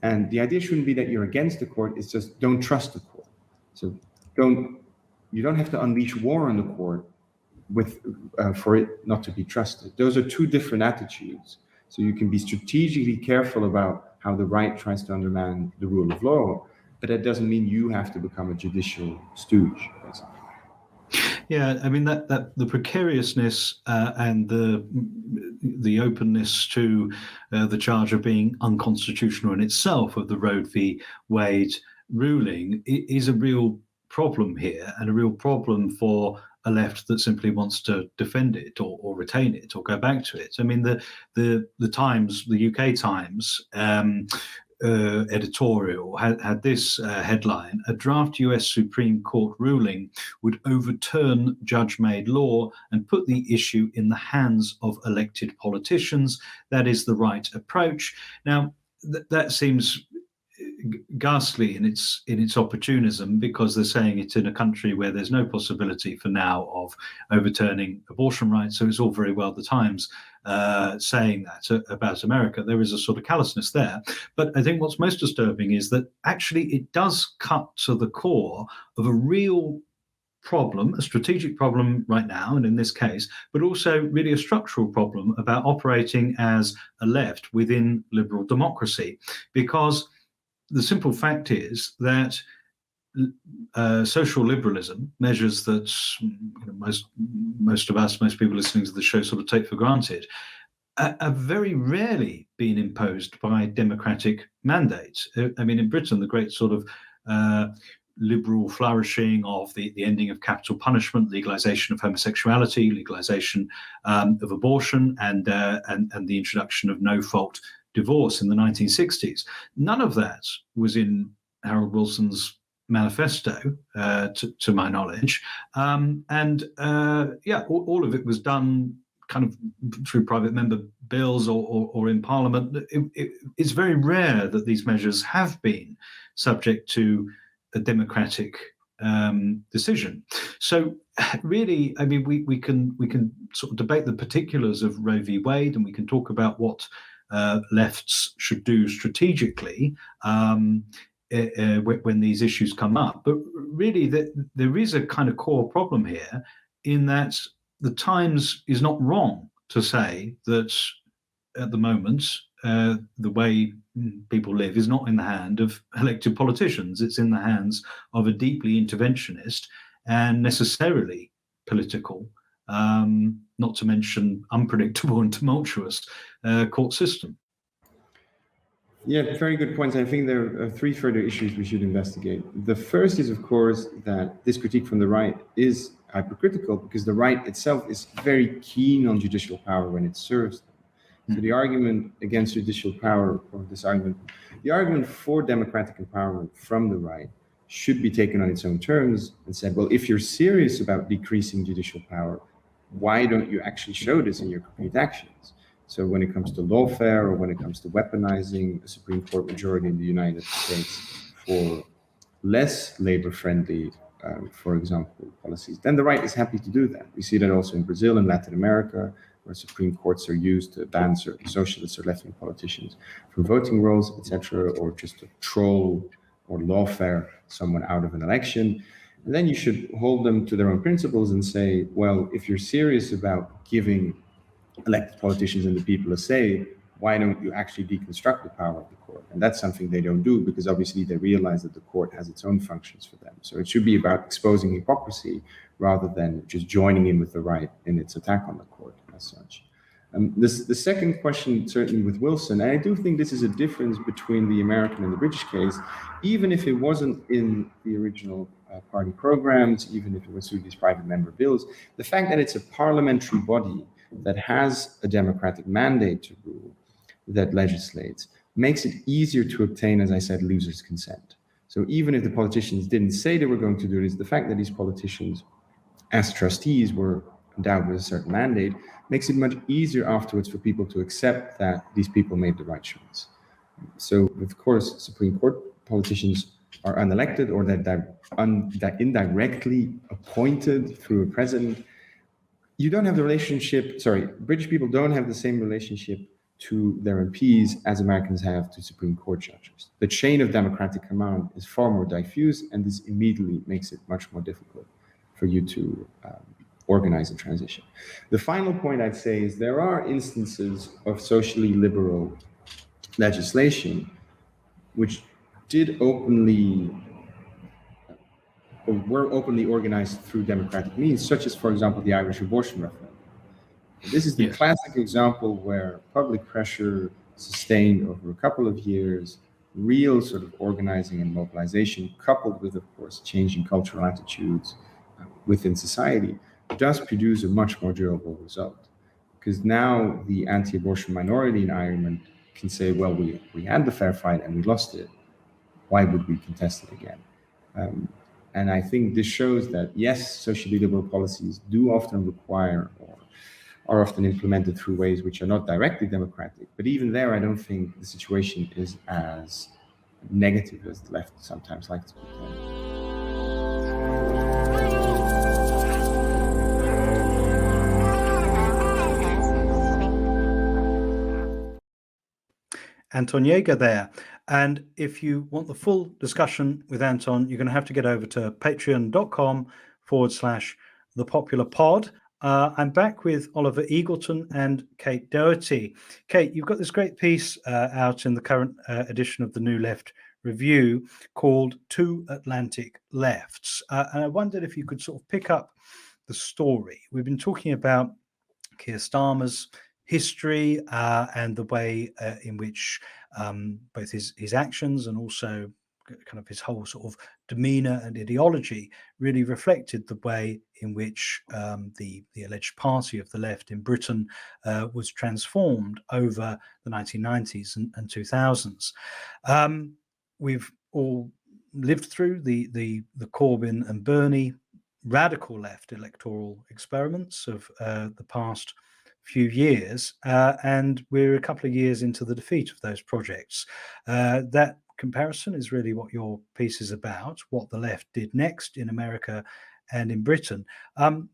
Speaker 4: And the idea shouldn't be that you're against the court, it's just don't trust the court. So you don't have to unleash war on the court for it not to be trusted. Those are two different attitudes. So you can be strategically careful about how the right tries to undermine the rule of law, but that doesn't mean you have to become a judicial stooge, basically.
Speaker 1: Yeah, I mean that the precariousness and the openness to the charge of being unconstitutional in itself of the Roe v. Wade ruling is a real problem here, and a real problem for a left that simply wants to defend it or retain it or go back to it. I mean, the Times, the UK Times, editorial had this headline: a draft US Supreme Court ruling would overturn judge-made law and put the issue in the hands of elected politicians. That is the right approach. Now, that seems ghastly in its opportunism, because they're saying it in a country where there's no possibility for now of overturning abortion rights. So it's all very well the Times saying that about America. There is a sort of callousness there. But I think what's most disturbing is that actually it does cut to the core of a real problem, a strategic problem right now, and in this case, but also really a structural problem about operating as a left within liberal democracy. Because the simple fact is that social liberalism, measures that most of us, most people listening to the show sort of take for granted, have very rarely been imposed by democratic mandates. I mean, in Britain, the great sort of liberal flourishing of the ending of capital punishment, legalization of homosexuality, legalization of abortion, and the introduction of no-fault divorce in the 1960s. None of that was in Harold Wilson's manifesto, to my knowledge, all of it was done kind of through private member bills or in Parliament. It's very rare that these measures have been subject to a democratic decision. So really, I mean, we can sort of debate the particulars of Roe v. Wade, and we can talk about what lefts should do strategically when these issues come up. But really, there is a kind of core problem here in that the Times is not wrong to say that at the moment, the way people live is not in the hand of elected politicians. It's in the hands of a deeply interventionist and necessarily political, not to mention unpredictable and tumultuous court system.
Speaker 4: Yeah, very good points. I think there are three further issues we should investigate. The first is, of course, that this critique from the right is hypercritical because the right itself is very keen on judicial power when it serves them. So the argument against judicial power, or the argument for democratic empowerment from the right should be taken on its own terms and said, well, if you're serious about decreasing judicial power, why don't you actually show this in your concrete actions? So when it comes to lawfare, or when it comes to weaponizing a Supreme Court majority in the United States for less labor-friendly, for example, policies, then the right is happy to do that. We see that also in Brazil and Latin America, where Supreme Courts are used to ban certain socialist or left-wing politicians from voting rolls, etc., or just to troll or lawfare someone out of an election. And then you should hold them to their own principles and say, well, if you're serious about giving elected politicians and the people a say, why don't you actually deconstruct the power of the court? And that's something they don't do because obviously they realize that the court has its own functions for them. So it should be about exposing hypocrisy rather than just joining in with the right in its attack on the court as such. The second question, certainly with Wilson, and I do think this is a difference between the American and the British case, even if it wasn't in the original party programs, even if it was through these private member bills, the fact that it's a parliamentary body that has a democratic mandate to rule, that legislates, makes it easier to obtain, as I said, losers' consent. So even if the politicians didn't say they were going to do this, the fact that these politicians, as trustees, were endowed with a certain mandate, makes it much easier afterwards for people to accept that these people made the right choice. So, of course, Supreme Court politicians are unelected or that indirectly appointed through a president. You don't have the relationship, British people don't have the same relationship to their MPs as Americans have to Supreme Court judges. The chain of democratic command is far more diffuse, and this immediately makes it much more difficult for you to organize a transition. The final point I'd say is there are instances of socially liberal legislation which were openly organized through democratic means, such as, for example, the Irish abortion referendum. This is the classic example where public pressure sustained over a couple of years, real sort of organizing and mobilization, coupled with, of course, changing cultural attitudes within society, does produce a much more durable result. Because now the anti-abortion minority in Ireland can say, well, we had the fair fight and we lost it. Why would we contest it again? And I think this shows that, yes, socially liberal policies do often require or are often implemented through ways which are not directly democratic. But even there, I don't think the situation is as negative as the left sometimes likes to pretend.
Speaker 1: Anton Jäger there. And if you want the full discussion with Anton, you're going to have to get over to patreon.com/thepopulapod. I'm back with Oliver Eagleton and Cait Doherty. Cait, you've got this great piece out in the current edition of the New Left Review called Two Atlantic Lefts. And I wondered if you could sort of pick up the story. We've been talking about Keir Starmer's history and the way in which both his actions and also kind of his whole sort of demeanour and ideology really reflected the way in which the alleged party of the left in Britain was transformed over the 1990s and 2000s. We've all lived through the Corbyn and Bernie radical left electoral experiments of the past few years, and we're a couple of years into the defeat of those projects. That comparison is really what your piece is about, what the left did next in America and in Britain.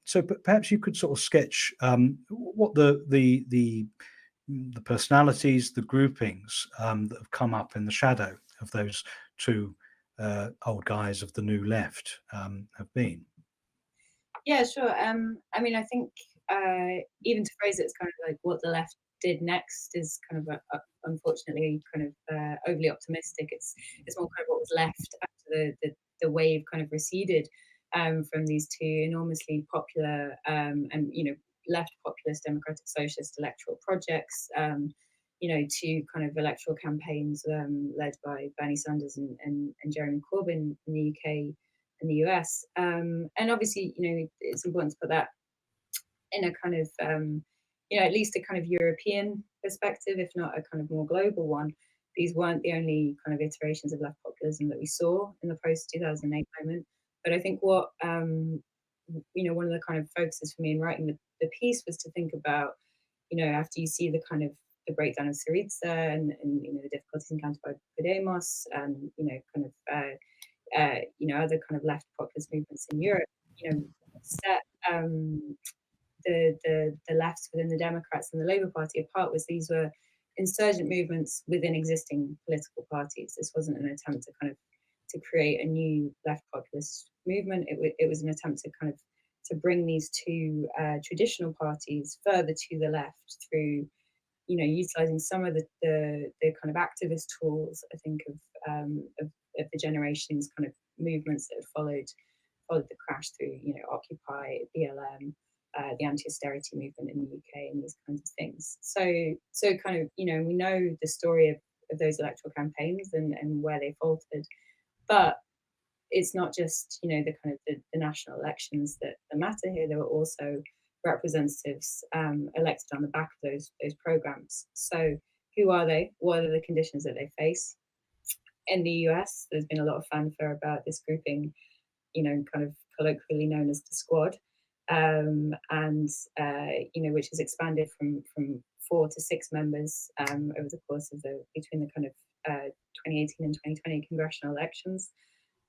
Speaker 1: So perhaps you could sort of sketch what the personalities, the groupings that have come up in the shadow of those two old guys of the new left have been.
Speaker 2: Yeah, sure. I mean, I think even to phrase it as kind of like what the left did next is kind of unfortunately kind of overly optimistic. It's more kind of what was left after the wave kind of receded from these two enormously popular and left populist democratic socialist electoral projects. To kind of electoral campaigns led by Bernie Sanders and Jeremy Corbyn in the UK and the US. And obviously, it's important to put that in a kind of, at least a kind of European perspective, if not a kind of more global one. These weren't the only kind of iterations of left populism that we saw in the post-2008 moment. But I think what, one of the kind of focuses for me in writing the piece was to think about, after you see the kind of the breakdown of Syriza and the difficulties encountered by Podemos and, other kind of left populist movements in Europe, set the left within the Democrats and the Labour Party apart was these were insurgent movements within existing political parties. This wasn't an attempt to kind of to create a new left populist movement. It was an attempt to kind of to bring these two traditional parties further to the left through, utilizing some of the kind of activist tools, I think, of the generations kind of movements that have followed the crash through, Occupy, BLM, the anti-austerity movement in the UK, and these kinds of things. So kind of, we know the story of those electoral campaigns and where they faltered, but it's not just, the kind of the national elections that matter here. There were also representatives elected on the back of those programs. So who are they? What are the conditions that they face? In the US, there's been a lot of fanfare about this grouping, kind of colloquially known as the Squad, which has expanded from 4 to 6 members over the course of between the kind of 2018 and 2020 congressional elections.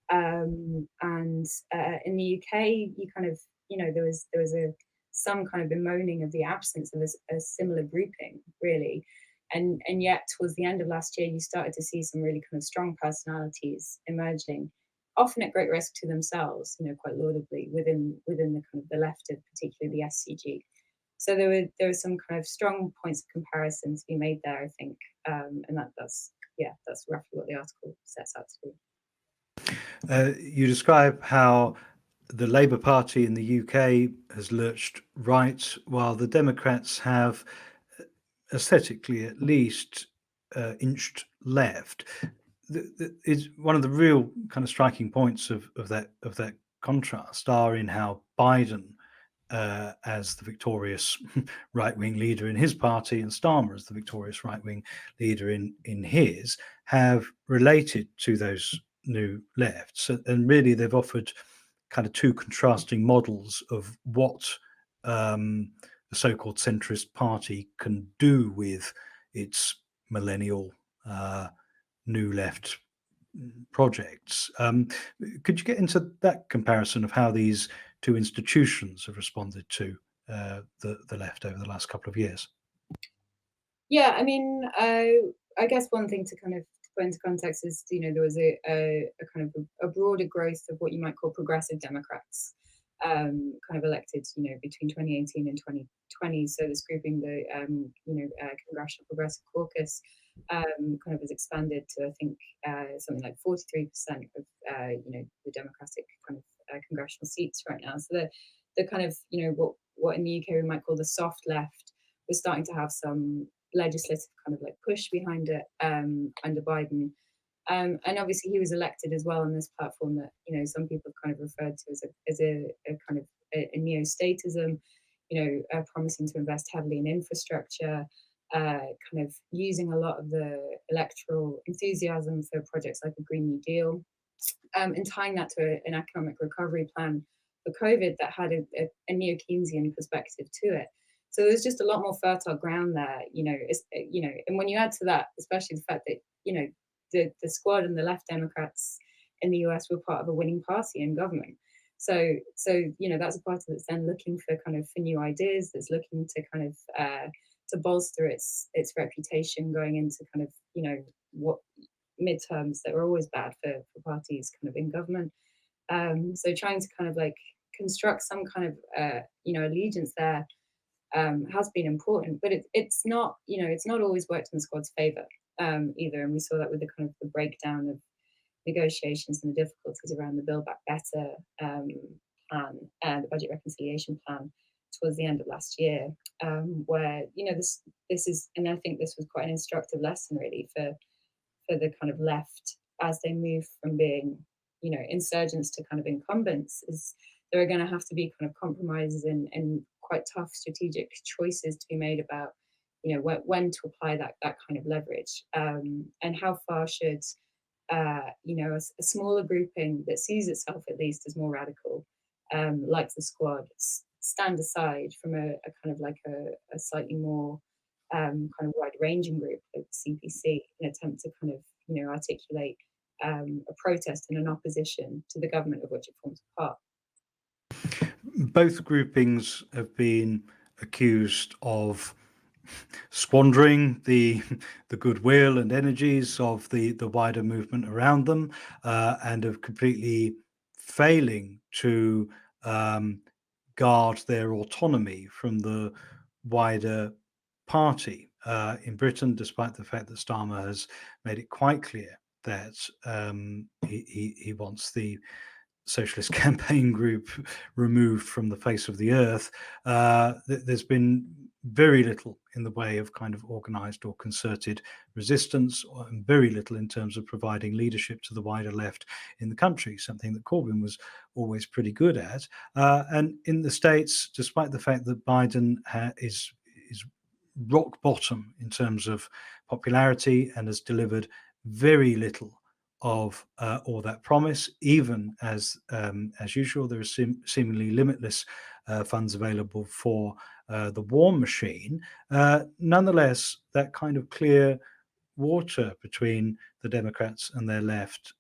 Speaker 2: And in the UK, you kind of, there was some kind of bemoaning of the absence of a similar grouping, really. And yet, towards the end of last year, you started to see some really kind of strong personalities emerging, often at great risk to themselves, quite laudably within the kind of the left of particularly the SCG. So there were some kind of strong points of comparison to be made there, I think, and that's roughly what the article sets out to do.
Speaker 1: You describe how the Labour Party in the UK has lurched right, while the Democrats have, aesthetically at least, inched left. Is one of the real kind of striking points of that contrast are in how Biden, as the victorious right-wing leader in his party, and Starmer as the victorious right-wing leader in his, have related to those new lefts, and really they've offered kind of two contrasting models of what the so-called centrist party can do with its millennial new left projects. Could you get into that comparison of how these two institutions have responded to the left over the last couple of years?
Speaker 2: Yeah, I mean, I guess one thing to kind of put into context is, there was a kind of a broader growth of what you might call progressive Democrats, kind of elected, between 2018 and 2020. So this grouping, the Congressional Progressive Caucus, kind of has expanded to, I think, something like 43% of the Democratic kind of congressional seats right now. So the kind of what in the UK we might call the soft left was starting to have some legislative kind of like push behind it under Biden. And obviously he was elected as well on this platform that, you know, some people have kind of referred to as a kind of a neo-statism, you know, promising to invest heavily in infrastructure, kind of using a lot of the electoral enthusiasm for projects like a Green New Deal, and tying that to an economic recovery plan for COVID that had a neo-Keynesian perspective to it. So there's just a lot more fertile ground there, you know. You know, and when you add to that, especially the fact that, you know, the Squad and the Left Democrats in the US were part of a winning party in government. So you know, that's a party that's then looking for new ideas, that's looking to kind of to bolster its reputation going into kind of, you know, what midterms that are always bad for parties kind of in government. So trying to kind of like construct some kind of you know, allegiance there has been important, but it's not, you know, it's not always worked in the Squad's favour either, and we saw that with the kind of the breakdown of negotiations and the difficulties around the Build Back Better plan and the budget reconciliation plan towards the end of last year, where, you know, this is, and I think this was quite an instructive lesson really for the kind of left as they move from being, you know, insurgents to kind of incumbents, is there are going to have to be kind of compromises and quite tough strategic choices to be made about, you know, when to apply that kind of leverage, and how far should you know, a smaller grouping that sees itself at least as more radical, like the Squad, stand aside from a kind of like a slightly more kind of wide-ranging group like the CPC, in an attempt to kind of, you know, articulate a protest and an opposition to the government of which it forms a part.
Speaker 1: Both groupings have been accused of squandering the goodwill and energies of the wider movement around them, and of completely failing to guard their autonomy from the wider party. In Britain, despite the fact that Starmer has made it quite clear that he wants the Socialist Campaign Group removed from the face of the earth, there's been very little in the way of kind of organised or concerted resistance, and very little in terms of providing leadership to the wider left in the country, something that Corbyn was always pretty good at. And in the States, despite the fact that Biden is rock bottom in terms of popularity and has delivered very little of all that promise, even as usual, there are seemingly limitless funds available for the war machine. Nonetheless, that kind of clear water between the Democrats and their left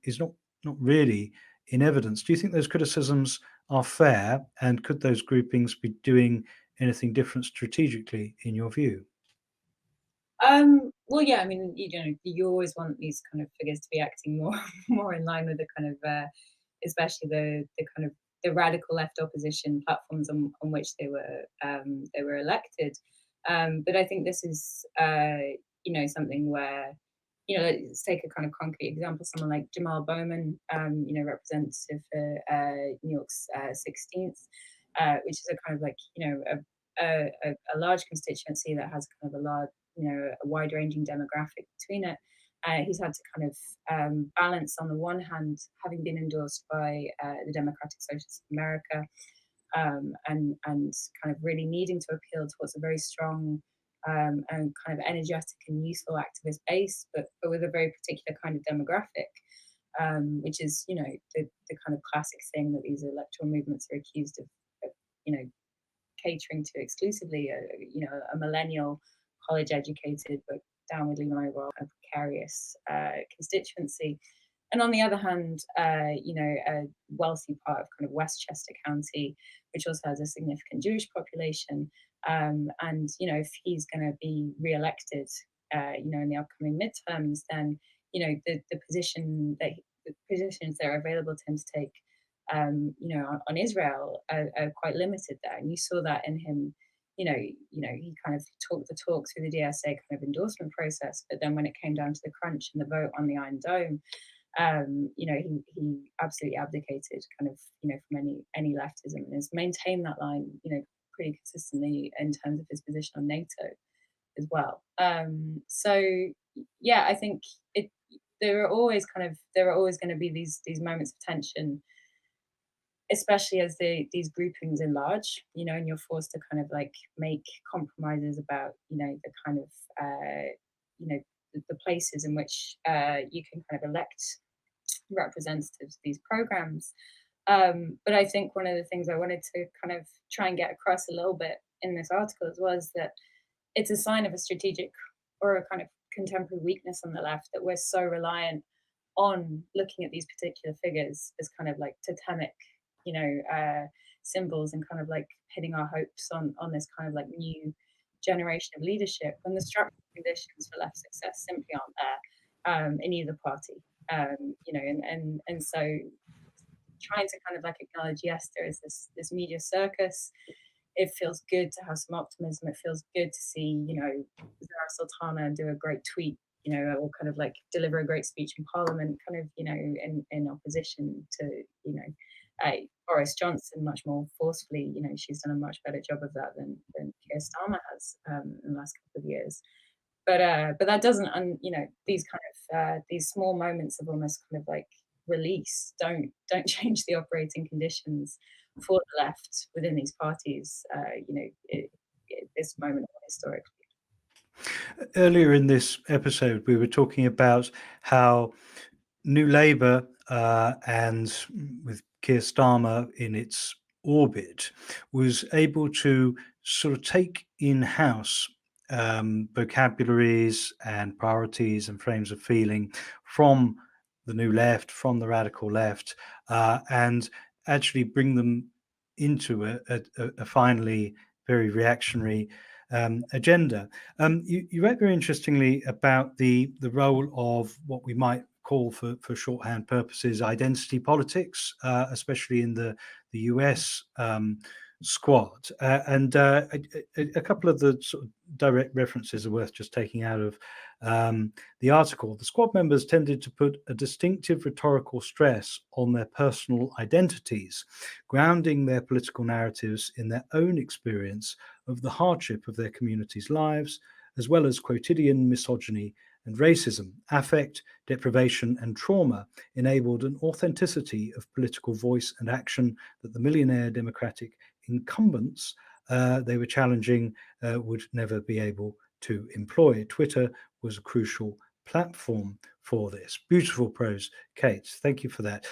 Speaker 1: is not really in evidence. Do you think those criticisms are fair, and could those groupings be doing anything different strategically in your view?
Speaker 2: Well, yeah, I mean, you know, you always want these kind of figures to be acting more in line with the kind of, especially the kind of the radical left opposition platforms on which they were elected. But I think this is, you know, something where, you know, let's take a kind of concrete example. Someone like Jamal Bowman, you know, representative for New York's 16th, which is a kind of like, you know, a large constituency that has kind of a large, you know, a wide-ranging demographic between it. He's had to kind of balance, on the one hand, having been endorsed by the Democratic Socialists of America, and kind of really needing to appeal towards a very strong and kind of energetic and useful activist base, but with a very particular kind of demographic, which is, you know, the kind of classic thing that these electoral movements are accused of, you know, catering to exclusively, you know, a millennial, college-educated but downwardly mobile and precarious constituency. And on the other hand, you know, a wealthy part of kind of Westchester County, which also has a significant Jewish population. And, you know, if he's going to be re-elected, you know, in the upcoming midterms, then, you know, the positions that are available to him to take, you know, on Israel are quite limited there. And you saw that in him. You know, he kind of talked the talk through the DSA kind of endorsement process, but then when it came down to the crunch and the vote on the Iron Dome, you know, he absolutely abdicated kind of, you know, from any leftism, and has maintained that line, you know, pretty consistently in terms of his position on NATO as well. So yeah, I think there are always going to be these moments of tension, especially as these groupings enlarge, and you're forced to kind of like make compromises about, the kind of, the places in which you can kind of elect representatives of these programs. But I think one of the things I wanted to kind of try and get across a little bit in this article as well is that it's a sign of a strategic or a kind of contemporary weakness on the left that we're so reliant on looking at these particular figures as kind of like totemic, symbols, and kind of like pinning our hopes on this kind of like new generation of leadership, when the structural conditions for left success simply aren't there in either party. And so trying to kind of like acknowledge, yes, there is this media circus. It feels good to have some optimism. It feels good to see, Zara Sultana do a great tweet, or kind of like deliver a great speech in Parliament, kind of, in opposition to, Boris Johnson much more forcefully. She's done a much better job of that than Keir Starmer has in the last couple of years. But that doesn't, these kind of these small moments of almost kind of like release don't change the operating conditions for the left within these parties. This moment historically.
Speaker 1: Earlier in this episode, we were talking about how New Labour and with Keir Starmer in its orbit was able to sort of take in-house vocabularies and priorities and frames of feeling from the New Left, from the radical left, and actually bring them into a finally very reactionary agenda. You wrote very interestingly about the role of what we might call, for shorthand purposes, identity politics, especially in the US squad. And a couple of the sort of direct references are worth just taking out of the article. The squad members tended to put a distinctive rhetorical stress on their personal identities, grounding their political narratives in their own experience of the hardship of their communities' lives, as well as quotidian misogyny and racism. Affect, deprivation, and trauma enabled an authenticity of political voice and action that the millionaire Democratic incumbents they were challenging would never be able to employ. Twitter was a crucial platform for this. Beautiful prose, Cait. Thank you for that.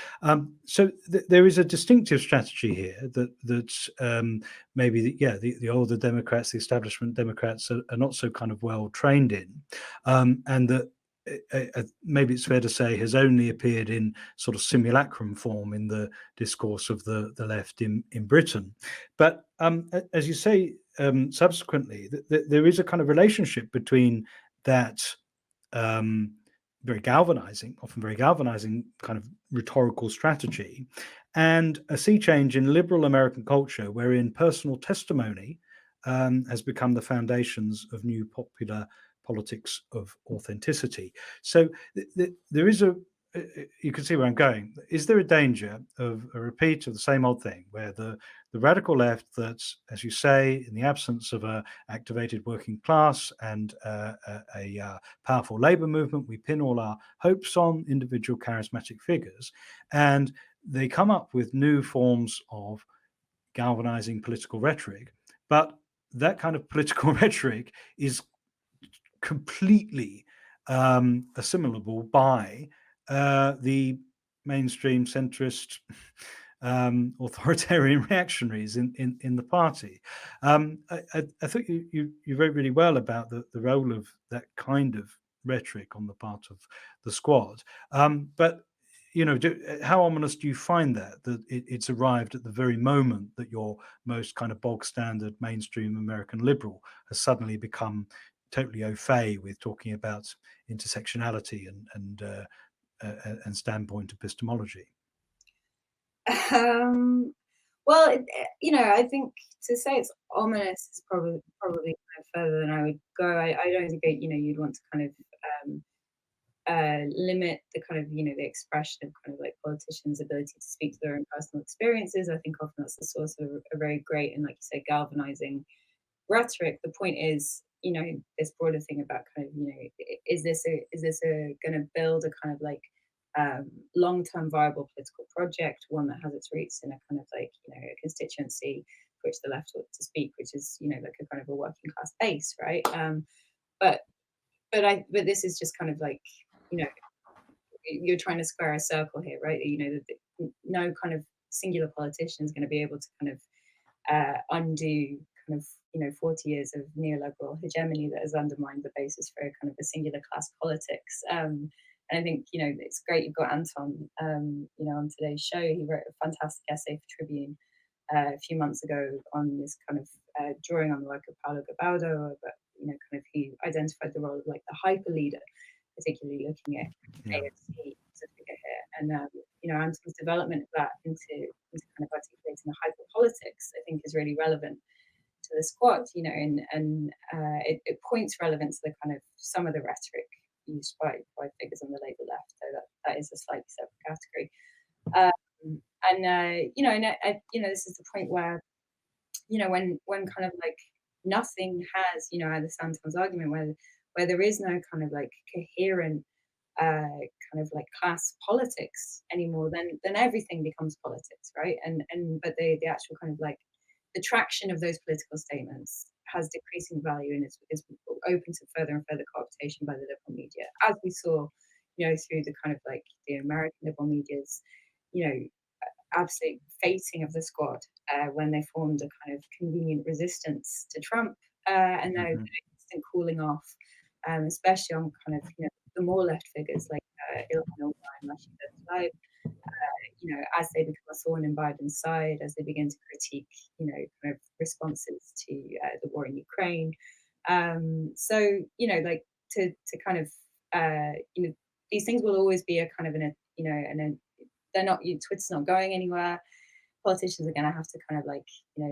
Speaker 1: So there is a distinctive strategy here that maybe the older Democrats, the establishment Democrats, are not so kind of well trained in, and that maybe it's fair to say has only appeared in sort of simulacrum form in the discourse of the left in Britain. But as you say, subsequently, there is a kind of relationship between that often very galvanizing kind of rhetorical strategy and a sea change in liberal American culture, wherein personal testimony has become the foundations of new popular politics of authenticity. So there is you can see where I'm going. Is there a danger of a repeat of the same old thing, where the radical left, that's, as you say, in the absence of a activated working class and a powerful labor movement, we pin all our hopes on individual charismatic figures, and they come up with new forms of galvanizing political rhetoric, but that kind of political rhetoric is completely assimilable by the mainstream centrist authoritarian reactionaries in the party. I think you wrote really well about the role of that kind of rhetoric on the part of the squad. But how ominous do you find that it's arrived at the very moment that your most kind of bog standard mainstream American liberal has suddenly become totally au fait with talking about intersectionality and standpoint epistemology?
Speaker 2: Well, I think to say it's ominous is probably kind of further than I would go. I don't think you'd want to kind of limit the kind of the expression of kind of like politicians' ability to speak to their own personal experiences. I think often that's the source of a very great and, like you say, galvanizing rhetoric. The point is, this broader thing about kind of, is this going to build a kind of like long-term viable political project, one that has its roots in a kind of like, a constituency for which the left ought to speak, which is, like a kind of a working class base, right? But this is just kind of like, you're trying to square a circle here, right? No kind of singular politician is going to be able to kind of undo kind of 40 years of neoliberal hegemony that has undermined the basis for a kind of a singular class politics. And I think it's great you've got Anton on today's show. He wrote a fantastic essay for Tribune a few months ago on this kind of drawing on the work of Paulo Gabaudo, but kind of he identified the role of like the hyper leader, particularly looking at AFC as a figure here, and Anton's development of that into kind of articulating the hyper politics, I think, is really relevant to the squad, and it points relevance to the kind of some of the rhetoric used by figures on the Labour left, so that is a slightly separate category. This is the point where, when kind of like nothing has, I understand Anton's argument, where there is no kind of like coherent kind of like class politics anymore, then everything becomes politics, right? But the actual kind of like the traction of those political statements has decreasing value and is open to further and further cooptation by the liberal media, as we saw, through the kind of like the American liberal media's, absolute fating of the squad when they formed a kind of convenient resistance to Trump, and now the instant cooling off, especially on kind of the more left figures like Ilhan and Rashida Tlaib, as they become a thorn in Biden's side, as they begin to critique, kind of responses to the war in Ukraine. So, like to kind of, these things will always be a kind of they're not, Twitter's not going anywhere. Politicians are going to have to kind of like,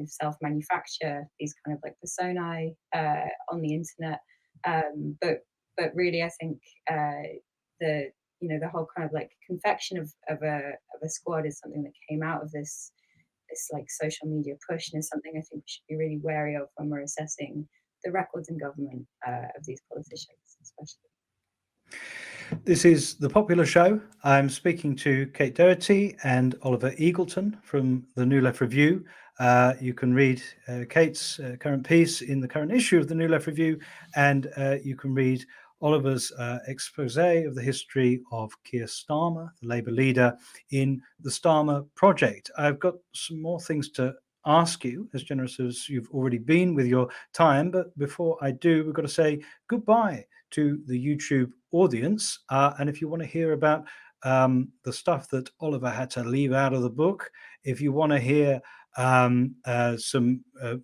Speaker 2: self-manufacture these kind of like personae on the internet. But really, I think the whole kind of like confection of a squad is something that came out of this like social media push, and is something I think we should be really wary of when we're assessing the records in government of these politicians, especially.
Speaker 1: This is The Popular Show. I'm speaking to Cait Doherty and Oliver Eagleton from the New Left Review. You can read Cait's current piece in the current issue of the New Left Review, and you can read Oliver's expose of the history of Keir Starmer, the Labour leader, in the Starmer Project. I've got some more things to ask you, as generous as you've already been with your time, but before I do, we've got to say goodbye to the YouTube audience. And if you want to hear about the stuff that Oliver had to leave out of the book, if you want to hear some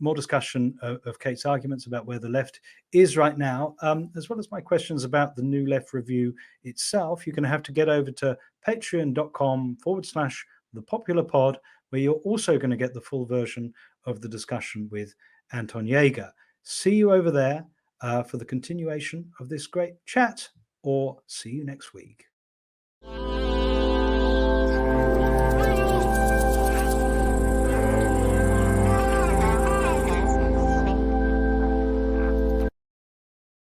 Speaker 1: more discussion of Cait's arguments about where the left is right now, as well as my questions about the New Left Review itself, you're going to have to get over to patreon.com/thepopularpod, where you're also going to get the full version of the discussion with Anton Jäger. See you over there for the continuation of this great chat, or see you next week.